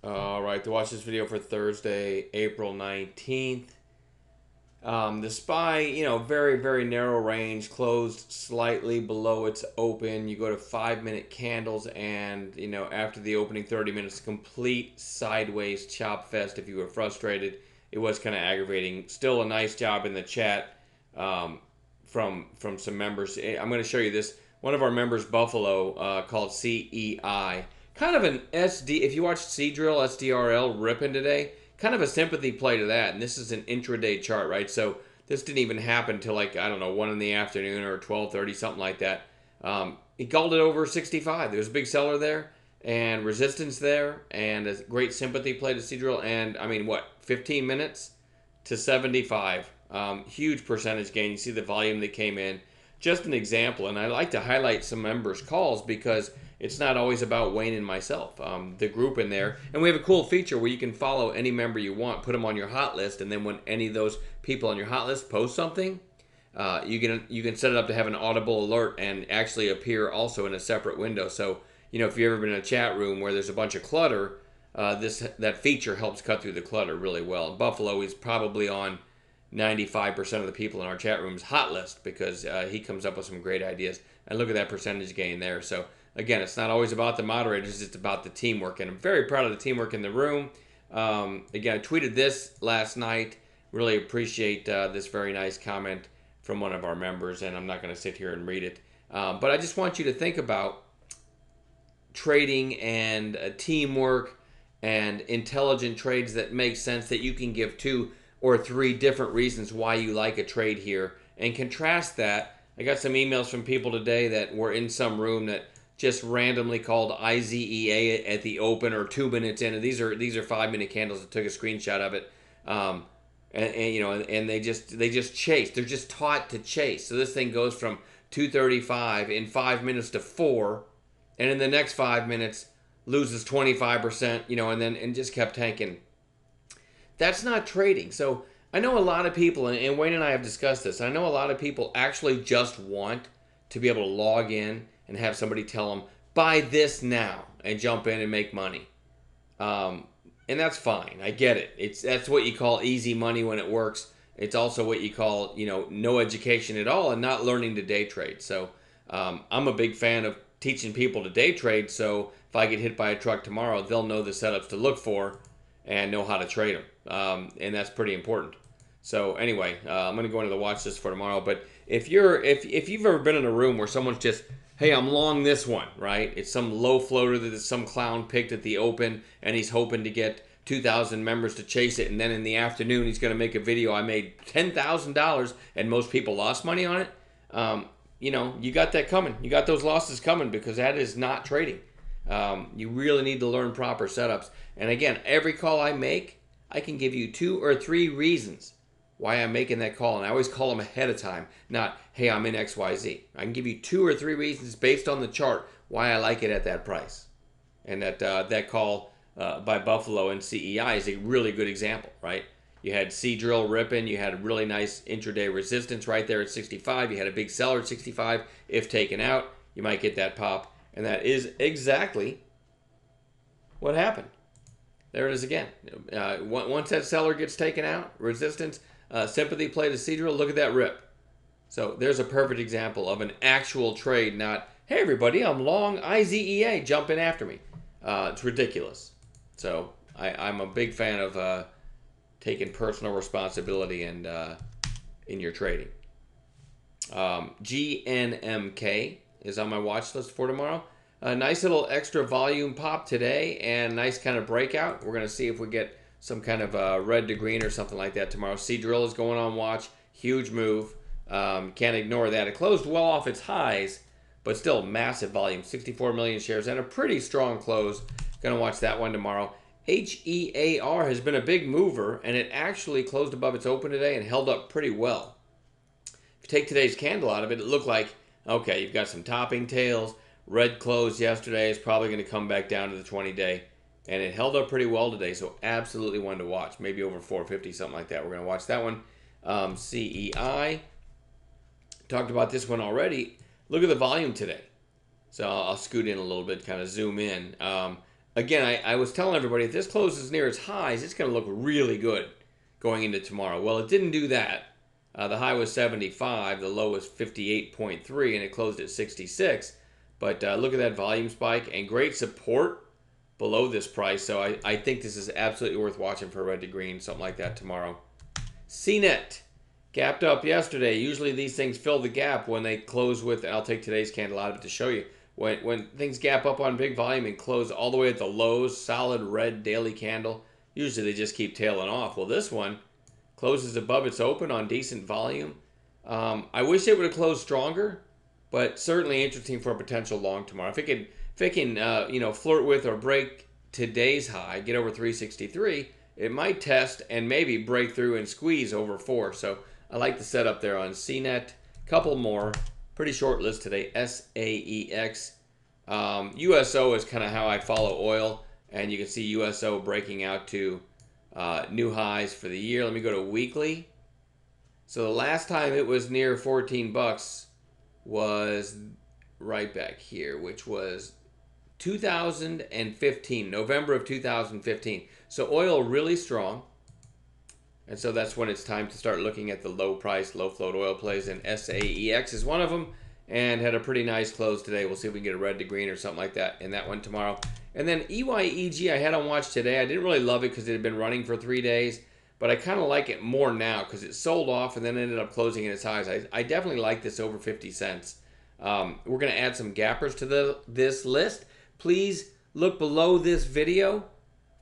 All right, to watch this video for Thursday, April 19th. The SPY, very, very narrow range, closed slightly below its open. You go to 5-minute candles, and, after the opening 30 minutes, complete sideways chop fest. If you were frustrated, it was kind of aggravating. Still a nice job in the chat from some members. I'm going to show you this. One of our members, Buffalo, called CEI. Kind of an SD, if you watched Seadrill, SDRL ripping today, kind of a sympathy play to that. And this is an intraday chart, right? So this didn't even happen until 1 in the afternoon or 12:30, something like that. He called it over 65. There was a big seller there and resistance there and a great sympathy play to Seadrill. And 15 minutes to 75. Huge percentage gain. You see the volume that came in. Just an example. And I like to highlight some members' calls because it's not always about Wayne and myself, the group in there. And we have a cool feature where you can follow any member you want, put them on your hot list, and then when any of those people on your hot list post something, you can set it up to have an audible alert and actually appear also in a separate window. So, if you've ever been in a chat room where there's a bunch of clutter, that feature helps cut through the clutter really well. Buffalo is probably on 95% of the people in our chat room's hot list because he comes up with some great ideas. And look at that percentage gain there. So again, it's not always about the moderators, it's about the teamwork. And I'm very proud of the teamwork in the room. Again, I tweeted this last night. Really appreciate this very nice comment from one of our members, and I'm not going to sit here and read it. But I just want you to think about trading and teamwork and intelligent trades that make sense, that you can give 2 or 3 different reasons why you like a trade here, and contrast that. I got some emails from people today that were in some room that just randomly called IZEA at the open or 2 minutes in, and these are 5-minute candles. that took a screenshot of it, and they just chase. They're just taught to chase. So this thing goes from 235 in 5 minutes to 4, and in the next 5 minutes loses 25%, and just kept tanking. That's not trading. So I know a lot of people, and Wayne and I have discussed this, I know a lot of people actually just want to be able to log in and have somebody tell them, buy this now, and jump in and make money. And that's fine. I get it. That's what you call easy money when it works. It's also what you call, no education at all and not learning to day trade. So I'm a big fan of teaching people to day trade, so if I get hit by a truck tomorrow, they'll know the setups to look for and know how to trade them. And that's pretty important. So anyway, I'm going to go into the watch list for tomorrow. But if you've ever been in a room where someone's just, hey, I'm long this one, right? It's some low floater that some clown picked at the open, and he's hoping to get 2,000 members to chase it. And then in the afternoon, he's going to make a video. I made $10,000, and most people lost money on it. You got that coming. You got those losses coming because that is not trading. You really need to learn proper setups. And again, every call I make, I can give you 2 or 3 reasons why I'm making that call. And I always call them ahead of time, not, hey, I'm in XYZ. I can give you 2 or 3 reasons based on the chart why I like it at that price. And that call by Buffalo and CEI is a really good example, right? You had Seadrill ripping. You had a really nice intraday resistance right there at 65. You had a big seller at 65. If taken out, you might get that pop. And that is exactly what happened. There it is again. Once that seller gets taken out, resistance, sympathy play to Seadrill, look at that rip. So there's a perfect example of an actual trade, not, hey, everybody, I'm long IZEA, jump in after me. It's ridiculous. So I'm a big fan of taking personal responsibility and in your trading. GNMK is on my watch list for tomorrow. A nice little extra volume pop today and nice kind of breakout. We're going to see if we get some kind of red to green or something like that tomorrow. Seadrill is going on watch. Huge move. Can't ignore that. It closed well off its highs, but still massive volume. 64 million shares and a pretty strong close. Going to watch that one tomorrow. HEAR has been a big mover, and it actually closed above its open today and held up pretty well. If you take today's candle out of it, it looked like, okay, you've got some topping tails. Red close yesterday is probably going to come back down to the 20-day. And it held up pretty well today, so absolutely one to watch. Maybe over 450, something like that. We're going to watch that one. CEI. Talked about this one already. Look at the volume today. So I'll scoot in a little bit, kind of zoom in. again, I was telling everybody, if this closes near its highs, it's going to look really good going into tomorrow. Well, it didn't do that. The high was 75, the low was 58.3, and it closed at 66. But look at that volume spike and great support below this price. So I think this is absolutely worth watching for red to green, something like that tomorrow. CNET gapped up yesterday. Usually these things fill the gap when they close with, and I'll take today's candle out of it to show you. When things gap up on big volume and close all the way at the lows, solid red daily candle, usually they just keep tailing off. Well, this one closes above its open on decent volume. I wish it would have closed stronger, but certainly interesting for a potential long tomorrow. If it can flirt with or break today's high, get over 363, it might test and maybe break through and squeeze over 4. So I like the setup there on CNET. Couple more. Pretty short list today. SAEX. USO is kind of how I follow oil, and you can see USO breaking out to new highs for the year. Let me go to weekly. So the last time it was near 14 bucks was right back here, which was 2015, November of 2015. So oil really strong. And so that's when it's time to start looking at the low price, low float oil plays, and SAEX is one of them, and had a pretty nice close today. We'll see if we can get a red to green or something like that in that one tomorrow. And then EYEG I had on watch today. I didn't really love it because it had been running for 3 days, but I kind of like it more now because it sold off and then ended up closing in its highs. I definitely like this over 50 cents. We're going to add some gappers to this list. Please look below this video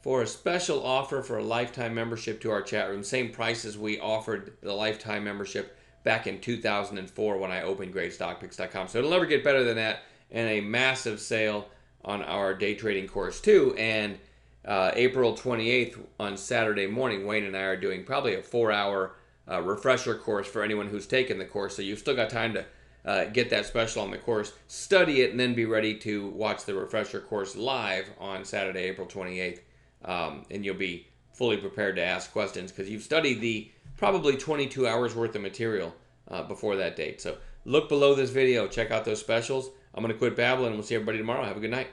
for a special offer for a lifetime membership to our chat room. Same price as we offered the lifetime membership back in 2004 when I opened GreatStockPicks.com. So it'll never get better than that. And a massive sale on our day trading course too. And April 28th on Saturday morning, Wayne and I are doing probably a 4-hour refresher course for anyone who's taken the course. So you've still got time to get that special on the course, study it, and then be ready to watch the refresher course live on Saturday, April 28th. And you'll be fully prepared to ask questions because you've studied the probably 22 hours worth of material before that date. So look below this video, check out those specials. I'm going to quit babbling and we'll see everybody tomorrow. Have a good night.